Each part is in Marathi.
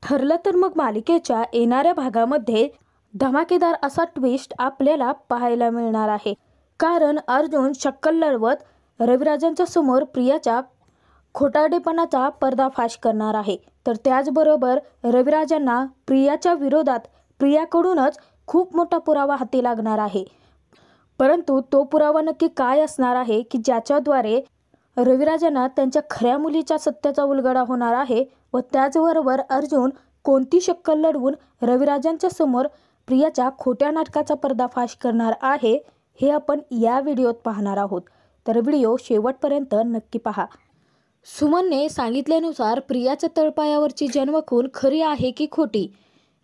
ठरलं तर मग मालिकेच्या येणाऱ्या भागामध्ये धमाकेदार असा ट्विस्ट आपल्याला पाहायला मिळणार आहे. कारण अर्जुन शक्कल लढवत रविराजांच्या समोर प्रियाच्या खोटारडेपणाचा पर्दाफाश करणार आहे. तर त्याचबरोबर रविराजांना प्रियाच्या विरोधात प्रियाकडूनच खूप मोठा पुरावा हाती लागणार आहे. परंतु तो पुरावा नक्की काय असणार आहे की ज्याच्याद्वारे रविराजांना त्यांच्या खऱ्या मुलीच्या सत्याचा उलगडा होणार आहे व त्याचबरोबर अर्जुन कोणती शक्कल लढवून रविराजांच्या समोर प्रियाच्या खोट्या नाटकाचा पर्दाफाश करणार आहे हे आपण या व्हिडिओत पाहणार आहोत. तर व्हिडिओ शेवटपर्यंत नक्की पहा. सुमनने सांगितल्यानुसार प्रियाच्या तळपायावरची जन्मखून खरी आहे की खोटी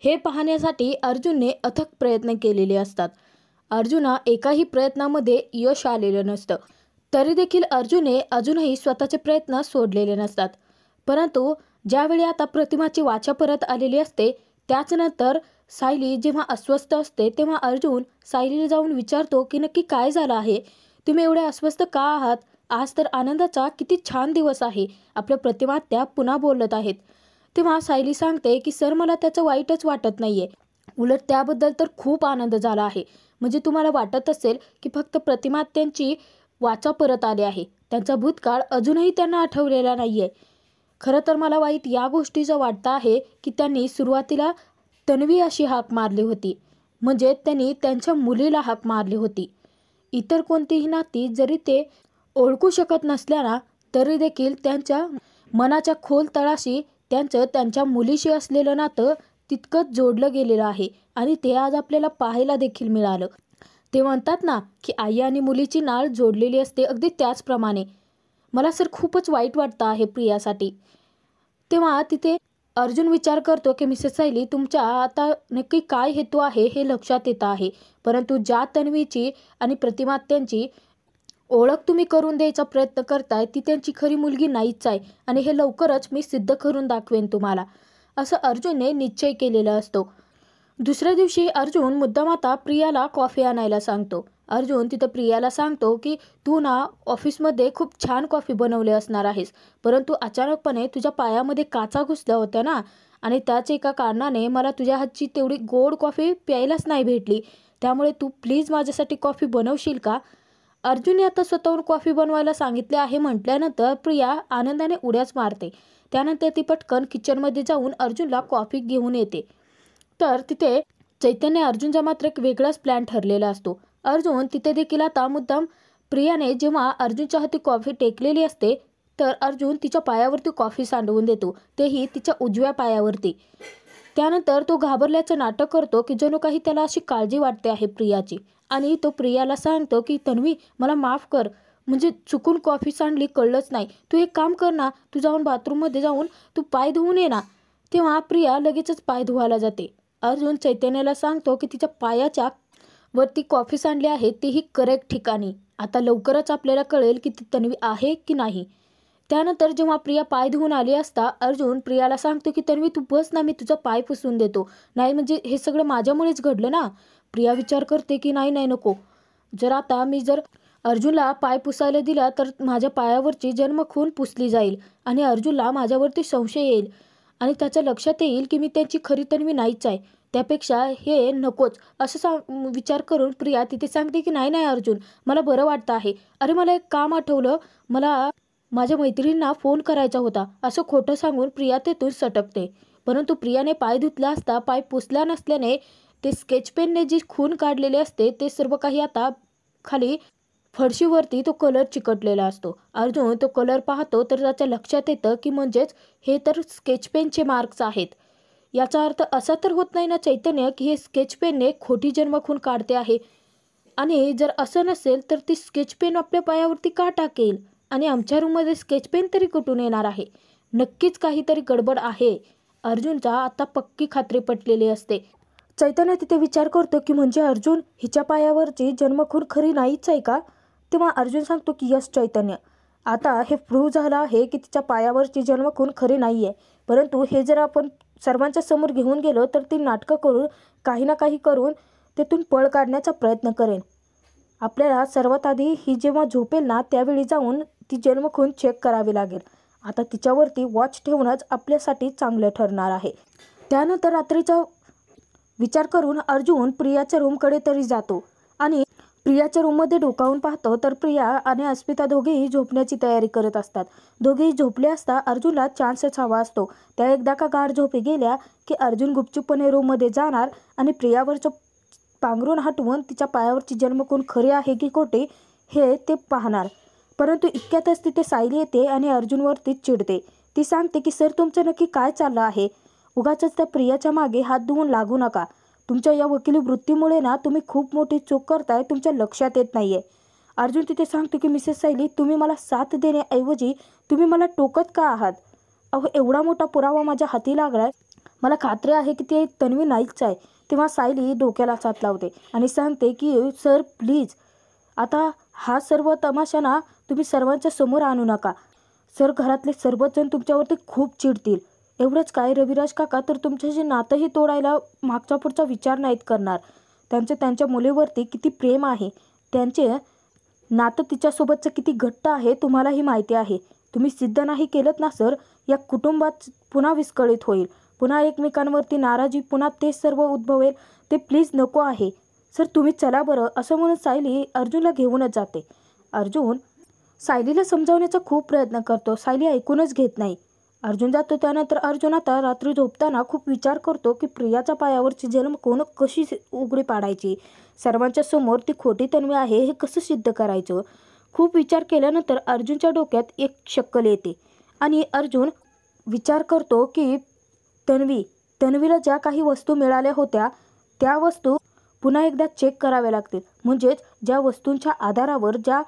हे पाहण्यासाठी अर्जुनने अथक प्रयत्न केलेले असतात. अर्जुना एकाही प्रयत्नामध्ये यश आलेलं नसतं. तरी देखील अर्जुनने अजूनही स्वतःचे प्रयत्न सोडलेले नसतात. परंतु ज्यावेळी आता प्रतिमाची वाचा परत आलेली असते त्याचनंतर सायली जेव्हा अस्वस्थ असते तेव्हा अर्जुन सायलीला जाऊन विचारतो की नक्की काय झालं आहे, तुम्ही एवढे अस्वस्थ का आहात? आज तर आनंदाचा किती छान दिवस आहे, आपल्या प्रतिमा त्या पुन्हा बोलत आहेत. तेव्हा सायली सांगते की सर मला त्याचं वाईटच वाटत नाहीये, उलट त्याबद्दल तर खूप आनंद झाला आहे. म्हणजे तुम्हाला वाटत असेल की फक्त प्रतिमा त्यांची वाचा परत आली आहे, त्यांचा भूतकाळ अजूनही त्यांना आठवलेला नाहीये. खरं तर मला वाईट या गोष्टीचं वाटतं आहे की त्यांनी सुरुवातीला तन्वी अशी हाक मारली होती, म्हणजे त्यांनी त्यांच्या मुलीला हाक मारली होती. इतर कोणतीही नाती जरी ते ओळखू शकत नसल्याना तरी देखील त्यांच्या मनाच्या खोल तळाशी त्यांच्या मुलीशी असलेलं नातं तितकंच जोडलं गेलेलं आहे आणि ते आज आपल्याला पाहायला देखील मिळालं. ते म्हणतात ना की आई आणि मुलीची नाळ जोडलेली असते, अगदी त्याचप्रमाणे मला सर खूपच वाईट वाटतं आहे प्रियासाठी. तेव्हा तिथे अर्जुन विचार करतो की मिसेस सायली तुमच्या आता नक्की काय हेतू आहे हे लक्षात येत आहे, परंतु ज्या तन्वीची आणि प्रतिमात्यांची ओळख तुम्ही करून द्यायचा प्रयत्न करताय ती त्यांची खरी मुलगी नाहीच आहे आणि हे लवकरच मी सिद्ध करून दाखवेन तुम्हाला, असं अर्जुनने निश्चय केलेला असतो. दुसऱ्या दिवशी अर्जुन मुद्दाम आता प्रियाला कॉफी आणायला सांगतो. अर्जुन तिथं प्रियाला सांगतो की तू ना ऑफिसमध्ये खूप छान कॉफी बनवली असणार आहेस, परंतु अचानकपणे तुझ्या पायामध्ये काचा घुसल्या होत्या ना आणि त्याच एका कारणाने मला तुझ्या हातची तेवढी गोड कॉफी प्यायलाच नाही भेटली, त्यामुळे तू प्लीज माझ्यासाठी कॉफी बनवशील का? अर्जुनने आता स्वतःहून कॉफी बनवायला सांगितले आहे म्हटल्यानंतर प्रिया आनंदाने उड्याच मारते. त्यानंतर ती पटकन किचनमध्ये जाऊन अर्जुनला कॉफी घेऊन येते. तर तिथे चैतन्य अर्जुनचा मात्र एक वेगळाच प्लॅन ठरलेला असतो. अर्जुन तिथे देखील आता मुद्दाम प्रियाने जेव्हा अर्जुनच्या हाती कॉफी टेकलेली असते तर अर्जुन तिच्या पायावरती कॉफी सांडवून देतो, तेही तिच्या उजव्या पायावरती. त्यानंतर तो घाबरल्याचं नाटक करतो की जणू काही त्याला अशी काळजी वाटते आहे प्रियाची आणि तो प्रियाला सांगतो की तन्वी मला माफ कर, म्हणजे चुकून कॉफी सांडली कळलंच नाही, तू एक काम कर ना, तू जाऊन बाथरूममध्ये जाऊन तू पाय धुवून ये ना. तेव्हा प्रिया लगेचच पाय धुवायला जाते. अर्जुन चैतन्याला सांगतो की तिच्या पायाच्या वरती कॉफी सांडली आहे तेही करेक्ट ठिकाणी, आता लवकरच आपल्याला कळेल की ती तन्वी आहे की नाही. त्यानंतर जेव्हा प्रिया पाय धुवून आली असता अर्जुन प्रियाला सांगतो की तन्वी तू बस ना, मी तुझा पाय पुसून देतो, नाही म्हणजे हे सगळं माझ्यामुळेच घडलं ना. प्रिया विचार करते की नाही नको, जर अर्जुनला पाय पुसायला दिला तर माझ्या पायावरची जन्मखून पुसली जाईल आणि अर्जुनला माझ्यावरती संशय येईल आणि त्याच्या लक्षात येईल की मी त्यांची खरी तन्वी नाहीच आहे, त्यापेक्षा हे नकोच असं विचार करून प्रिया तिथे सांगते की नाही अर्जुन मला बरं वाटतं आहे, अरे मला एक काम आठवलं, मला माझ्या मैत्रिणींना फोन करायचा होता, असं खोटं सांगून प्रिया तेथून सटकते. परंतु प्रियाने पाय धुतला असता पाय पुसला नसल्याने ते स्केच पेनने जी खून काढलेले असते ते सर्व काही आता खाली फरशीवरती तो कलर चिकटलेला असतो. अर्जुन तो कलर पाहतो तर त्याच्या लक्षात येतं की म्हणजेच हे तर स्केच पेनचे मार्क्स आहेत. याचा अर्थ असा तर होत नाही ना चैतन्य की हे स्केच पेनने खोटी जन्मखून काढते आहे, आणि जर असं नसेल तर ती स्केच पेन आपल्या पायावरती का टाकेल आणि आमच्या रूममध्ये स्केच पेन तरी कुठून येणार आहे. नक्कीच काहीतरी गडबड आहे. अर्जुनचा आता पक्की खात्री पटलेली असते. चैतन्य तिथे विचार करतो की म्हणजे अर्जुन हिच्या पायावरची जन्मखून खरी नाहीच आहे का? तेव्हा अर्जुन सांगतो की यस चैतन्य, आता हे प्रूव्ह झालं आहे की तिच्या पायावरची जन्मखून खरी नाही आहे, परंतु हे जर आपण सर्वांच्या समोर घेऊन गेलो तर ती नाटकं करून काही ना काही करून तेथून पळ काढण्याचा प्रयत्न करेन. आपल्याला सर्वात आधी ही जेव्हा झोपेल ना त्यावेळी जाऊन ती जन्मखून चेक करावी लागेल. आता तिच्यावरती वॉच ठेवणंच आपल्यासाठी चांगलं ठरणार आहे. त्यानंतर रात्रीचा विचार करून अर्जुन प्रियाच्या रूमकडे तरी जातो आणि प्रियाच्या रूममध्ये डोकावून पाहतो तर प्रिया आणि अस्मिता दोघेही झोपण्याची तयारी करत असतात. दोघेही झोपले असता अर्जुनला चान्सच हवा असतो. त्या एकदा का गाढ झोपी गेल्या की अर्जुन गुपचूपपणे रूममध्ये जाणार आणि प्रियावरचं पांघरून हटवून तिच्या पायावरची जन्मकून खरे आहे की खोटे हे ते पाहणार. परंतु इतक्यातच तिथे सायली येते आणि अर्जुनवरती चिडते. ती सांगते की सर तुमचं नक्की काय चाललं आहे. उगाचच त्या प्रियाच्या मागे हात धुवून लागू नका. तुमच्या या वकिली वृत्तीमुळे ना तुम्ही खूप मोठी चूक करताय, तुमच्या लक्षात येत नाहीये. अर्जुन तिथे सांगतो की मिसेस सायली तुम्ही मला साथ देण्याऐवजी तुम्ही मला टोकत का आहात. अहो एवढा मोठा पुरावा माझ्या हाती लागलाय, मला खात्री आहे की ती तन्वी नाईकच आहे. तेव्हा सायली डोक्याला साथ लावते आणि सांगते की सर प्लीज आता हा सर्व तमाशा ना तुम्ही सर्वांच्या समोर आणू नका. सर घरातले सर्वच जण तुमच्यावरती खूप चिडतील. एवढंच काय रविराज काका तर तुमच्याशी नातंही तोडायला मागचा पुढचा विचार नाहीत करणार. त्यांच्या मुलीवरती किती प्रेम आहे, त्यांचे नातं तिच्यासोबतचं किती घट्ट आहे तुम्हालाही माहिती आहे. तुम्ही सिद्ध नाही केलं ना सर या कुटुंबात पुन्हा विस्कळीत होईल. पुन्हा एकमेकांवरती नाराजी पुन्हा ते सर्व उद्भवेल. ते प्लीज नको आहे. सर तुम्ही चला बरं असं म्हणून सायली अर्जुनला घेऊनच जाते. अर्जुन सायलीला समजावण्याचा खूप प्रयत्न करतो. सायली ऐकूनच घेत नाही. अर्जुन जातो. त्यानंतर अर्जुन आता रात्री झोपताना खूप विचार करतो की प्रियाच्या पायावरची जन्मकून कशी उघडी पाडायची. सर्वांच्या समोर ती खोटी तन्वी आहे हे कसं सिद्ध करायचं. खूप विचार केल्यानंतर अर्जुनच्या डोक्यात एक शक्कल येते आणि अर्जुन विचार करतो की तन्वीला ज्या काही वस्तू मिळाल्या होत्या त्या वस्तू पुन्हा एकदा चेक कराव्या लागतील. म्हणजेच ज्या वस्तूंच्या आधारावर ज्या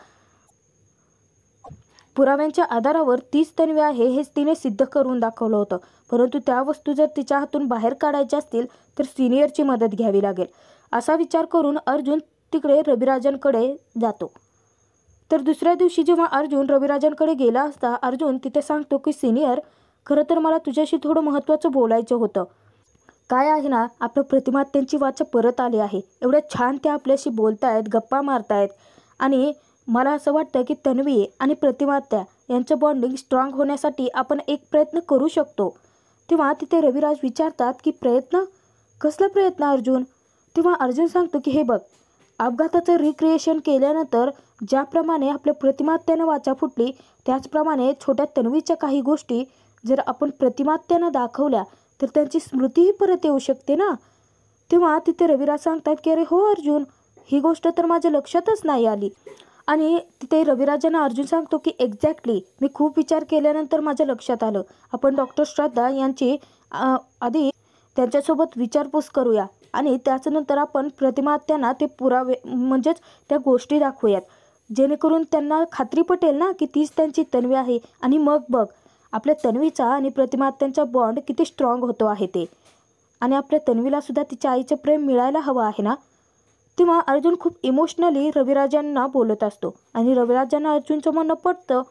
पुराव्यांच्या आधारावर तीच तन्वी आहे हेच तिने सिद्ध करून दाखवलं होतं. परंतु त्या वस्तू जर तिच्या हातून बाहेर काढायच्या असतील तर सिनियरची मदत घ्यावी लागेल. असा विचार करून अर्जुन तिकडे रविराजांकडे जातो. तर दुसऱ्या दिवशी जेव्हा अर्जुन रविराजांकडे गेला असता अर्जुन तिथे सांगतो की सिनियर खरं तर मला तुझ्याशी थोडं महत्त्वाचं बोलायचं होतं. काय आहे ना आपलं प्रतिमात्यांची वाचा परत आली आहे. एवढ्या छान त्या आपल्याशी बोलतायत, गप्पा मारतायत आणि मला असं वाटतं की तन्वी आणि प्रतिमात्या यांचं बॉन्डिंग स्ट्रॉंग होण्यासाठी आपण एक प्रयत्न करू शकतो. तेव्हा तिथे रविराज विचारतात की प्रयत्न? कसला प्रयत्न अर्जुन? तेव्हा अर्जुन सांगतो की हे बघ अपघाताचं रिक्रिएशन केल्यानंतर ज्याप्रमाणे आपल्या प्रतिमात्यानं वाचा फुटली त्याचप्रमाणे छोट्या तन्वीच्या काही गोष्टी जर आपण प्रतिमात्यानं दाखवल्या तर त्यांची स्मृतीही परत येऊ शकते ना. तेव्हा तिथे रविराज सांगतात की अरे हो अर्जुन ही गोष्ट तर माझ्या लक्षातच नाही आली. आणि तिथे रविराजांना अर्जुन सांगतो की एक्झॅक्टली मी खूप विचार केल्यानंतर माझ्या लक्षात आलं. आपण डॉक्टर श्रद्धा यांची आधी त्यांच्यासोबत विचारपूस करूया आणि त्याच्यानंतर आपण प्रतिमात्यांना ते पुरावे म्हणजेच त्या गोष्टी दाखवूयात जेणेकरून त्यांना खात्री पटेल ना की तीच त्यांची तन्वी आहे. आणि मग बघ आपल्या तन्वीचा आणि प्रतिमात्यांचा बॉन्ड किती स्ट्रॉंग होतो आहे ते. आणि आपल्या तन्वीला सुद्धा तिच्या आईचं प्रेम मिळायला हवं आहे ना. तेव्हा अर्जुन खूप इमोशनली रविराजांना बोलत असतो आणि रविराजांना अर्जुनचं म्हणणं पटतं.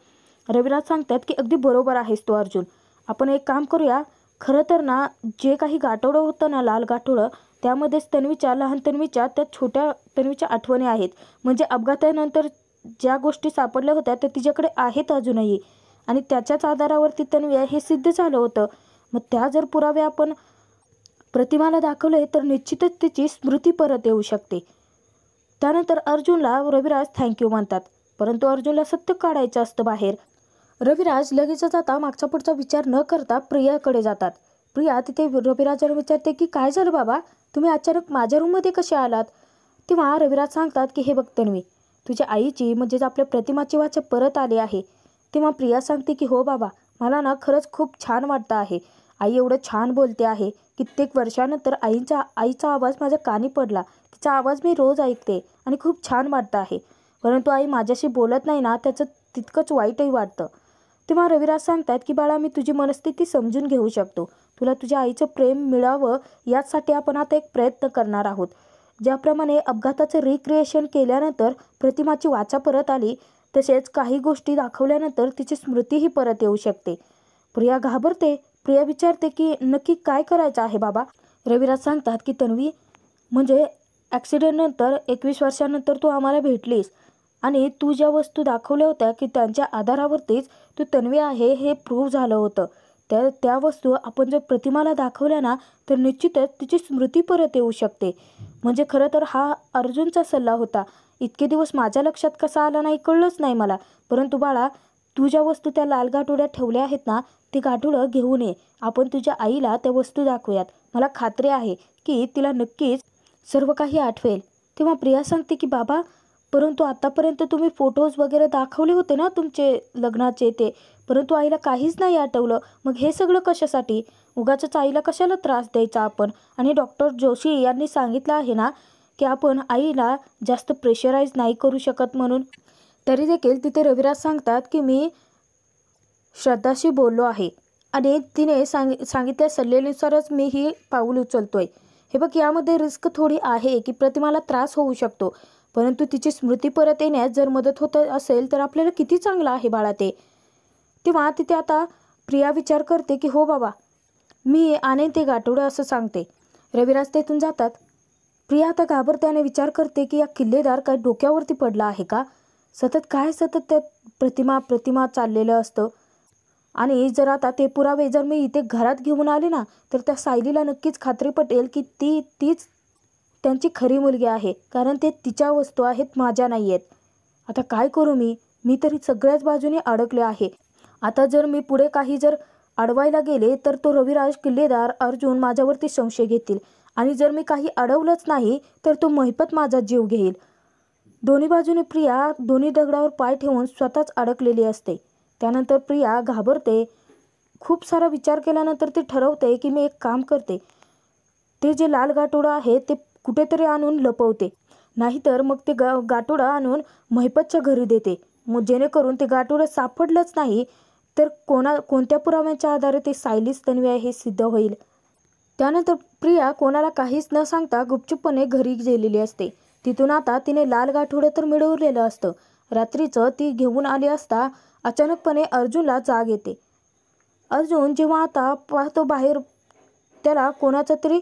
रविराज सांगतात की अगदी बरोबर आहेस तो अर्जुन. आपण एक काम करूया. खरं तर ना जे काही गाठोडं होतं ना लाल गाठोडं त्यामध्येच तन्वीच्या लहान तन्वीच्या त्या छोट्या तन्वीच्या आठवणी आहेत. म्हणजे अपघातानंतर ज्या गोष्टी सापडल्या होत्या त्या तिच्याकडे आहेत अजूनही आणि त्याच्याच आधारावरती तन्वी आहे हे सिद्ध झालं होतं. मग त्या जर पुरावे आपण प्रतिमाला दाखवले तर निश्चितच तिची स्मृती परत येऊ शकते. त्यानंतर अर्जुनला रविराज थँक्यू म्हणतात. परंतु अर्जुनला सत्य काढायचं असतं बाहेर. रविराज लगेचच आता मागचा पुढचा विचार न करता प्रियाकडे जातात. प्रिया तिथे रविराजाला विचारते की काय झालं बाबा तुम्ही अचानक माझ्या रूममध्ये कसे आलात. तेव्हा रविराज सांगतात की हे बघ तन्वी तुझ्या आईची म्हणजेच आपल्या प्रतिमाची वाचा परत आली आहे. तेव्हा प्रिया सांगते की हो बाबा मला ना खरंच खूप छान वाटतं आहे. आई एवढं छान बोलते आहे. कित्येक वर्षानंतर आईचा आवाज माझ्या कानी पडला. तिचा आवाज मी रोज ऐकते आणि खूप छान वाटतं आहे. परंतु आई माझ्याशी बोलत नाही ना त्याचं तितकंच वाईटही वाटतं. तेव्हा रविराज सांगतात की बाळा मी तुझी मनस्थिती समजून घेऊ शकतो. तुला तुझ्या आईचं प्रेम मिळावं यासाठी आपण आता एक प्रयत्न करणार आहोत. ज्याप्रमाणे अपघाताचं रिक्रिएशन केल्यानंतर प्रतिमाची वाचा परत आली तसेच काही गोष्टी दाखवल्यानंतर तिची स्मृतीही परत येऊ शकते. प्रिया घाबरते. प्रिया विचारते की नक्की काय करायचं आहे बाबा. रविराज सांगतात की तन्वी म्हणजे ॲक्सिडेंटनंतर 21 वर्षानंतर तू आम्हाला भेटलीस आणि तू ज्या वस्तू दाखवल्या होत्या की त्यांच्या आधारावरतीच तू तन्वी आहे हे प्रूव्ह झालं होतं. त्या वस्तू आपण जर प्रतिमाला दाखवल्या ना तर निश्चितच तिची स्मृती परत येऊ शकते. म्हणजे खरं तर हा अर्जुनचा सल्ला होता. इतके दिवस माझ्या लक्षात कसा आला नाही कळलंच नाही मला. परंतु बाळा, तू ज्या वस्तू त्या लाल गाठोड्यात ठेवल्या आहेत ना ते गाठोडं घेऊन ये. आपण तुझ्या आईला त्या वस्तू दाखवूयात. मला खात्री आहे की तिला नक्कीच सर्व काही आठवेल. तेव्हा प्रिया सांगते की बाबा, परंतु आतापर्यंत तुम्ही फोटोज वगैरे दाखवले होते ना तुमचे लग्नाचे ते, परंतु आईला काहीच नाही आठवलं. मग हे सगळं कशासाठी? उगाचच आईला कशाला त्रास द्यायचा आपण? आणि डॉक्टर जोशी यांनी सांगितलं आहे ना की आपण आईला जास्त प्रेशराईज नाही करू शकत म्हणून. तरी देखील तिथे रविराज सांगतात की मी श्रद्धाशी बोललो आहे आणि तिने सांगितल्या सल्ल्यानुसारच मी ही पाऊल उचलतोय. हे बघ, यामध्ये रिस्क थोडी आहे की प्रतिमाला त्रास होऊ शकतो, परंतु तिची स्मृती परत येण्यास जर मदत होत असेल तर आपल्याला किती चांगलं आहे बाळा ते. तेव्हा तिथे आता प्रिया विचार करते की हो बाबा, मी आणेन ते गाठोडं असं सांगते. रविराज तेथून जातात. प्रिया आता घाबरत्याने विचार करते की या किल्लेदार काय डोक्यावरती पडला आहे का? सतत त्या प्रतिमा चाललेलं असतं. आणि जर आता ते पुरावे जर मी इथे घरात घेऊन आले ना तर त्या सायलीला नक्कीच खात्री पटेल की तीच त्यांची खरी मुलगी आहे, कारण ते तिच्या वस्तू आहेत, माझ्या नाही आहेत. आता काय करू मी तरी सगळ्याच बाजूने अडकले आहे. आता जर मी पुढे काही जर अडवायला गेले तर तो रविराज, किल्लेदार, अर्जुन माझ्यावरती संशय घेतील आणि जर मी काही अडवलंच नाही तर तो महिपत माझा जीव घेईल. दोन्ही बाजूने प्रिया दोन्ही दगडावर पाय ठेवून स्वतःच अडकलेली असते. त्यानंतर प्रिया घाबरते. खूप सारा विचार केल्यानंतर ती ठरवते की मी एक काम करते, ते जे लाल गाठोडं आहे ते कुठेतरी आणून लपवते, नाहीतर मग ते गाठोडं आणून महिपतच्या घरी देते. मग जेणेकरून ते गाठोडं सापडलंच नाही तर कोणत्या पुराव्यांच्या आधारे ते सायलीच तन्वी आहे हे सिद्ध होईल. त्यानंतर प्रिया कोणाला काहीच न सांगता गुपचूपपणे घरी गेलेली असते. तिथून आता तिने लाल गाठोडं तर मिळवलेलं असतं. रात्रीचं ती घेऊन आली असता अचानकपणे अर्जुनला जाग येते. अर्जुन जेव्हा आता पाहतो बाहेर त्याला कोणाचा तरी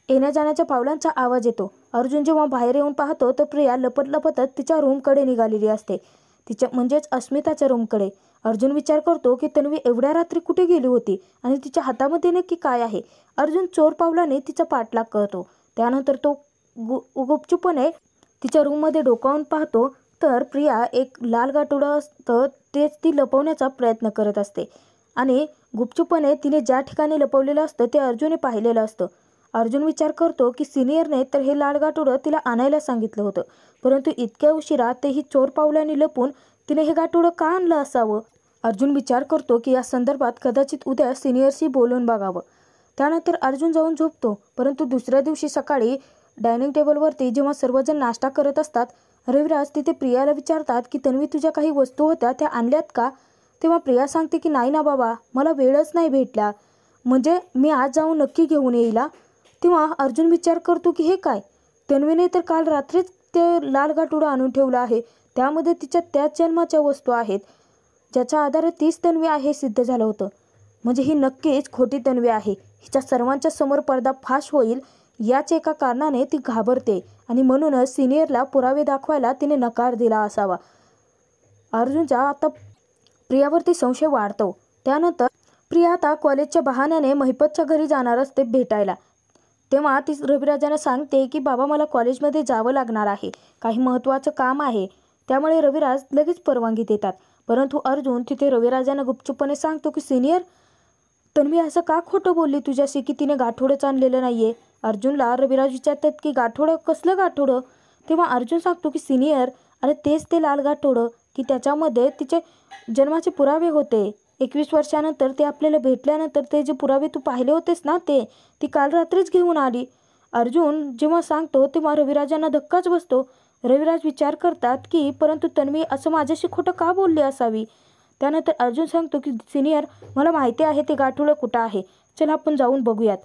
येण्या जाण्याच्या पावलांचा आवाज येतो. अर्जुन जेव्हा बाहेर येऊन पाहतो तर प्रिया लपतच तिच्या रूमकडे निघालेली असते, तिच्या म्हणजेच अस्मिताच्या रूमकडे. अर्जुन विचार करतो की तन्वी एवढ्या रात्री कुठे गेली होती आणि तिच्या हातामध्ये नक्की काय आहे. अर्जुन चोर पावलाने तिचा पाठलाग करतो. त्यानंतर तो गुपचूपपणे तिच्या रूममध्ये डोकावून पाहतो तर प्रिया एक लाल गाठोडं असतं तेच ती लपवण्याचा प्रयत्न करत असते आणि गुपचूपपणे तिने ज्या ठिकाणी लपवलेलं असतं ते अर्जुनने पाहिलेलं असतं. अर्जुन विचार करतो की सिनियरने तर हे लाल गाठोडं तिला आणायला सांगितलं होतं, परंतु इतक्या उशिरा तेही चोर पावलांनी लपून तिने हे गाठोडं का आणलं असावं. अर्जुन विचार करतो की या संदर्भात कदाचित उद्या सिनियरशी बोलून बघावं. त्यानंतर अर्जुन जाऊन झोपतो. परंतु दुसऱ्या दिवशी सकाळी डायनिंग टेबलवरती जेव्हा सर्वजण नाश्ता करत असतात, रविराज तिथे प्रियाला विचारतात की तन्वी, तुझ्या काही वस्तू होत्या त्या आणल्यात का? तेव्हा प्रिया सांगते की नाही ना बाबा, मला वेळच नाही भेटला, म्हणजे मी आज जाऊन नक्की घेऊन येईल. तेव्हा अर्जुन विचार करतो की हे काय, तन्वीने तर काल रात्रीच ते लाल गाठोडं आणून ठेवलं आहे, त्यामध्ये तिच्या त्याच जन्माच्या वस्तू आहेत ज्याच्या आधारे तीच तन्वी आहे सिद्ध झालं होतं. म्हणजे ही नक्कीच खोटी तन्वी आहे. हिच्या सर्वांच्या समोर पर्दाफाश होईल याच एका कारणाने ती घाबरते आणि म्हणूनच सिनियरला पुरावे दाखवायला तिने नकार दिला असावा. अर्जुनचा आता प्रियावरती संशय वाढतो. त्यानंतर प्रिया आता कॉलेजच्या बहाण्याने महिपतच्या घरी जाणार असते भेटायला. तेव्हा ती रविराजांना सांगते की बाबा, मला कॉलेजमध्ये जावं लागणार आहे, काही महत्त्वाचं काम आहे. त्यामुळे रविराज लगेच परवानगी देतात. परंतु अर्जुन तिथे रविराजांना गुपचूपपणे सांगतो की सिनियर, तन्वी असं का खोटं बोलली तुझ्याशी की तिने गाठोडंच आणलेलं नाहीये. अर्जुनला रविराज विचारतात की गाठोडं, कसलं गाठोडं? तेव्हा अर्जुन सांगतो की सिनियर, अरे तेच ते लाल गाठोडं की त्याच्यामध्ये तिचे जन्माचे पुरावे होते. 21 वर्षानंतर ते आपल्याला भेटल्यानंतर ते जे पुरावे तू पाहिले होतेस ना ती काल रात्रीच घेऊन आली. अर्जुन जेव्हा सांगतो तेव्हा रविराजांना धक्काच बसतो. रविराज विचार करतात की परंतु तन्वी असं माझ्याशी खोटं का बोलली असावी. त्यानंतर अर्जुन सांगतो की सिनियर, मला माहिती आहे ते गाठोडं कुठं आहे, चला आपण जाऊन बघूयात.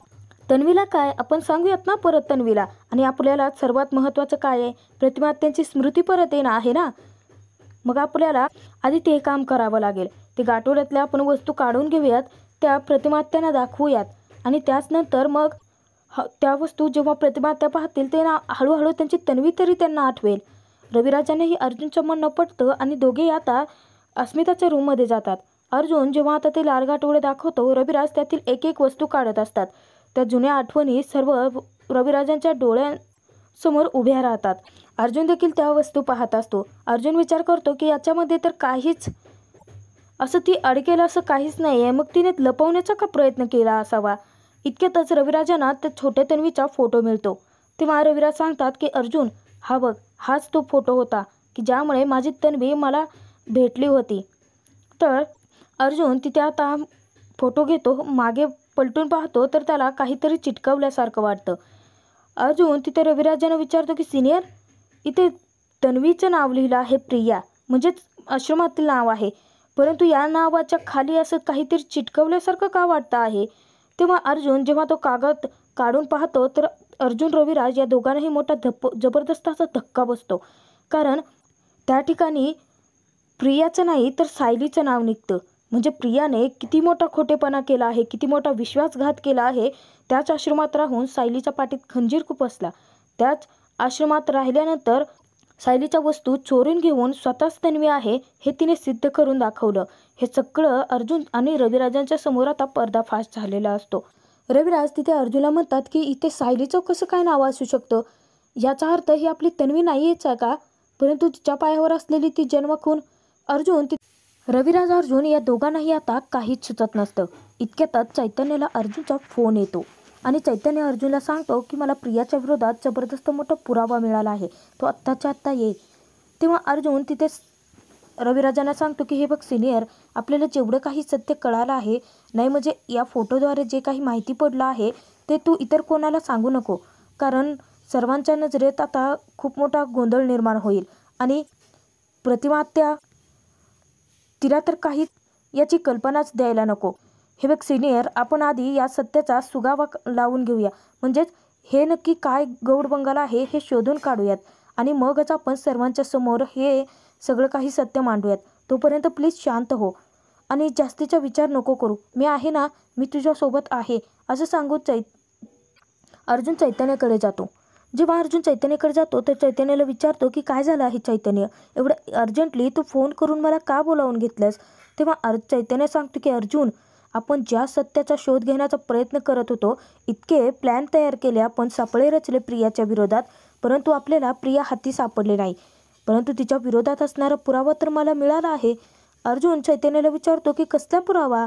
तन्वीला काय आपण सांगूयात ना परत तन्वीला. आणि आपल्याला सर्वात महत्त्वाचं काय आहे, प्रतिमा त्यांची स्मृती परत येणं आहे ना. मग आपल्याला आधी ते काम करावं लागेल. ते गाठोड्यातल्या आपण वस्तू काढून घेऊयात, त्या प्रतिमात्यांना दाखवूयात आणि त्याच नंतर मग त्या वस्तू जेव्हा प्रतिमात्या पाहतील ते ना हळूहळू त्यांची तन्वी तरी त्यांना आठवेल. रविराजानेही अर्जुनचं म्हणणं पटतं आणि दोघेही आता अस्मिताच्या रूममध्ये जातात. अर्जुन जेव्हा आता ते लालगाठोडे दाखवतो, रविराज त्यातील एक एक वस्तू काढत असतात. त्या जुन्या आठवणी सर्व रविराजांच्या डोळ्यांसमोर उभ्या राहतात. अर्जुन देखील त्या वस्तू पाहत असतो. अर्जुन विचार करतो की याच्यामध्ये तर काहीच असं ती अडकेल असं काहीच नाही आहे, मग तिने लपवण्याचा का प्रयत्न केला असावा. इतक्यातच रविराजांना त्या छोट्या तन्वीचा फोटो मिळतो. तेव्हा रविराज सांगतात की अर्जुन, हा बघ, हाच तो फोटो होता की ज्यामुळे माझी तन्वी मला भेटली होती. तर अर्जुन तिथे आता फोटो घेतो, मागे पलटून पाहतो तर त्याला काहीतरी चिटकवल्यासारखं वाटतं. अर्जुन तिथे रविराजांना विचारतो की सिनियर, इथे तन्वीचं नाव लिहिलं आहे प्रिया, म्हणजेच आश्रमातील नाव आहे, परंतु या नावाच्या खाली असं काहीतरी चिटकवल्यासारखं का वाटतं आहे. तेव्हा अर्जुन जेव्हा तो कागद काढून पाहतो तर अर्जुन रविराज या दोघांनाही मोठा जबरदस्त असा धक्का बसतो. कारण त्या ठिकाणी प्रियाचं नाही तर सायलीचं नाव निघतं. म्हणजे प्रियाने किती मोठा खोटेपणा केला आहे, किती मोठा विश्वासघात केला आहे. त्याच आश्रमात राहून सायलीच्या पाठीत खंजीर खुपसला. त्याच आश्रमात राहिल्यानंतर सायलीच्या वस्तू चोरून घेऊन स्वतःच तन्वी आहे हे तिने सिद्ध करून दाखवलं. हे सगळं अर्जुन आणि रविराजांच्या समोर आता पर्दाफाश झालेला असतो. रविराज तिथे अर्जुनला म्हणतात की इथे सायलीचं कसं काय नाव असू शकतं. याचा अर्थ ही आपली तन्वी नाहीच आहे का, परंतु तिच्या पायावर असलेली ती जन्मखून. रविराज अर्जुन या दोघांनाही आता काहीच सुचत नसतं. इतक्यातच चैतन्याला अर्जुनचा फोन येतो आणि चैतन्य अर्जुनला सांगतो की मला प्रियाच्या विरोधात जबरदस्त मोठा पुरावा मिळाला आहे, तो आत्ताच्या आत्ता ये. तेव्हा अर्जुन तिथे रविराजांना सांगतो की हे बघ सिनियर, आपल्याला जेवढं काही सत्य कळालं आहे, नाही म्हणजे या फोटोद्वारे जे काही माहिती पडलं आहे ते तू इतर कोणाला सांगू नको, कारण सर्वांच्या नजरेत आता खूप मोठा गोंधळ निर्माण होईल आणि प्रतिमात्या तिला तर काही याची कल्पनाच द्यायला नको. हे बघ सिनियर, आपण आधी या सत्याचा सुगावा लावून घेऊया, म्हणजेच हे नक्की काय गौड बंगाला आहे हे शोधून काढूयात आणि मगच आपण सर्वांच्या समोर हे सगळं काही सत्य मांडूयात. तोपर्यंत प्लीज शांत हो आणि जास्तीचा विचार नको करू. मी आहे ना, मी तुझ्यासोबत आहे, असं सांगून अर्जुन चैतन्याकडे जातो. जेव्हा अर्जुन चैतन्याकडे जातो तर चैतन्याला विचारतो की काय झालं आहे चैतन्य, एवढं अर्जंटली तू फोन करून मला का बोलावून घेतलंस. तेव्हा चैतन्य सांगतो की अर्जुन, आपण ज्या सत्याचा शोध घेण्याचा प्रयत्न करत होतो, इतके प्लॅन तयार केले, आपण सापळे रचले प्रियाच्या विरोधात, परंतु आपल्याला प्रिया हाती सापडले नाही, परंतु तिच्या विरोधात असणारा पुरावा तर मला मिळाला आहे. अर्जुन चैतन्याला विचारतो की कसला पुरावा.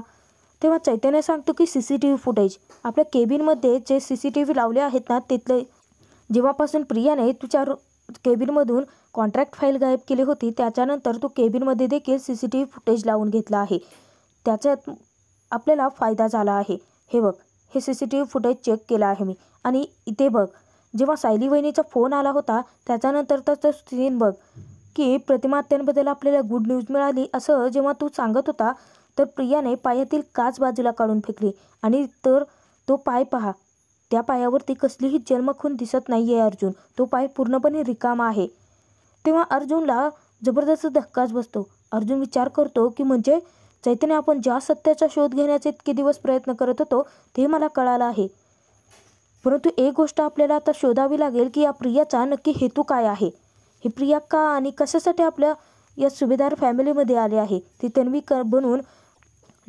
तेव्हा चैतन्य सांगतो की CCTV फुटेज. आपल्या केबिनमध्ये जे CCTV लावले आहेत ना, तिथले जेव्हापासून प्रियाने तुझ्या केबिनमधून कॉन्ट्रॅक्ट फाईल गायब केली होती, त्याच्यानंतर तू केबिनमध्ये देखील CCTV फुटेज लावून घेतला आहे. त्याच्यात आपल्याला फायदा झाला आहे. हे बघ, हे CCTV फुटेज चेक केलं आहे मी आणि इथे बघ, जेव्हा सायली वहिनीचा फोन आला होता त्याच्यानंतर तर सीन बघ की प्रतिमात्यांबद्दल आपल्याला गुड न्यूज मिळाली असं जेव्हा तू सांगत होता, तर प्रियाने पायातील काच बाजूला काढून फेकली आणि तर तो पाय पहा, त्या पायावरती कसलीही जन्मखून दिसत नाही आहे अर्जुन, तो पाय पूर्णपणे रिकामा आहे. तेव्हा अर्जुनला जबरदस्त धक्काच बसतो. अर्जुन विचार करतो की म्हणजे चैतन्य, आपण ज्या सत्याचा शोध घेण्याचे इतके दिवस प्रयत्न करत होतो ते मला कळालं आहे, परंतु एक गोष्ट आपल्याला आता शोधावी लागेल की या प्रियाचा नक्की हेतू काय आहे. ही प्रिया का आणि कशासाठी आपल्या या सुभेदार फॅमिलीमध्ये आले आहे. ती तन्वी बनून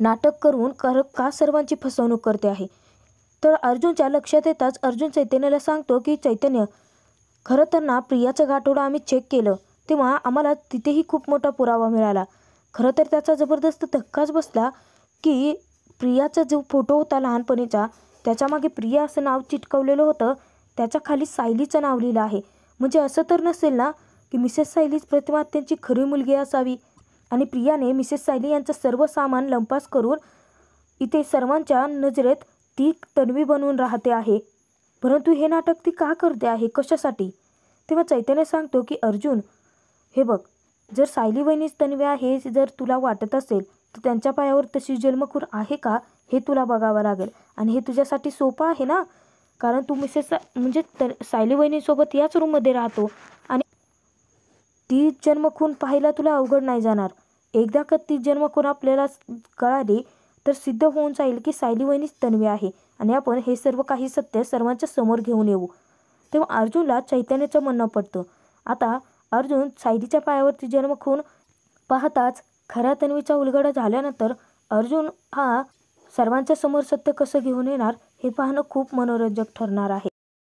नाटक करून का सर्वांची फसवणूक करते आहे. तर अर्जुनच्या लक्षात येताच अर्जुन चैतन्याला सांगतो की चैतन्य, खरं तर ना प्रियाचं गाठोडं आम्ही चेक केलं, तेव्हा आम्हाला तिथेही खूप मोठा पुरावा मिळाला. खरं तर त्याचा जबरदस्त धक्काच बसला की प्रियाचा जो फोटो होता लहानपणीचा, त्याच्यामागे प्रिया असं नाव चिटकवलेलं होतं, त्याच्या खाली सायलीचं नाव लिहिलं आहे. म्हणजे असं तर नसेल ना की मिसेस सायलीच प्रतिमात्यांची खरी मुलगी असावी आणि प्रियाने मिसेस सायली यांचं सर्व सामान लंपास करून इथे सर्वांच्या नजरेत ती तन्वी बनवून राहते आहे. परंतु हे नाटक ती का करते आहे, कशासाठी. तेव्हा चैतन्य सांगतो की अर्जुन, हे बघ, जर सायली वहिनीच तन्वी आहे जर तुला वाटत असेल तर त्यांच्या पायावर तशी जन्मखून आहे का हे तुला बघावं लागेल आणि हे तुझ्यासाठी सोपं आहे ना, कारण तू मिसेस म्हणजे सायली वहिनीसोबत याच रूममध्ये राहतो आणि ती जन्मखून पाहायला तुला अवघड नाही जाणार. एकदा का ती जन्मखून आपल्याला कळाली तर सिद्ध होऊन जाईल की सायली वहिनीच तन्वी आहे आणि आपण हे सर्व काही सत्य सर्वांच्या समोर घेऊन येऊ. तेव्हा अर्जुनला चैतन्याचं म्हणणं पडतं. आता अर्जुन सायलीच्या पायावरती जन्मखून पाहताच खऱ्या तन्वीचा उलगडा झाल्यानंतर अर्जुन हा सर्वांच्या समोर सत्य कसं घेऊन येणार हे पाहणं खूप मनोरंजक ठरणार आहे.